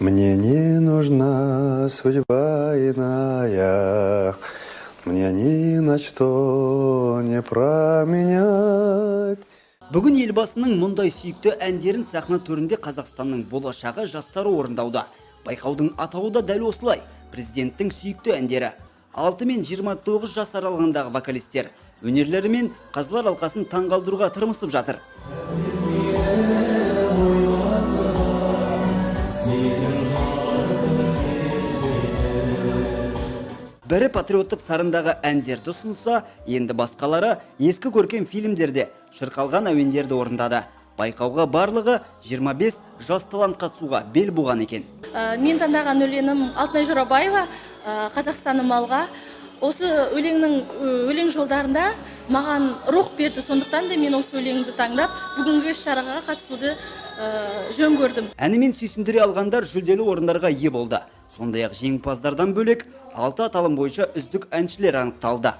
Мне не нужна судьба иная, мне ни на что не променять. Бүгін елбасының мұндай сүйікті әндерін сахна төрінде Қазақстанның болашағы жастары орындауда. Байқаудың атауы да дәл осылай. Президенттің сүйікті әндері. 6 мен 29 жас аралығындағы вокалистер өнерлерімен қазылар алқасын таңғалдыруға тырмысып жатыр. Бірі патриоттық сарындағы әндерді ұсынса, енді басқалары ескі көркем фильмдерде шырқалған әуендерді орындады. Байқауға барлығы 25 жас талант қатысуға бел буған екен. Мен таңдаған өлеңім Алтынай Жорабаева, Қазақстаным алға. Осы өлең жолдарында маған рух берді, сондықтан да мен осы өлеңді таңдап, бүгінгі шараға қатысуды жөн көрдім. Әнімен сүйсіндіре алғандар жүлделі орындарға ие болды. Сондай-ақ жеңімпаздардан бөлек 6 аталым бойынша үздік әншілер анықталды.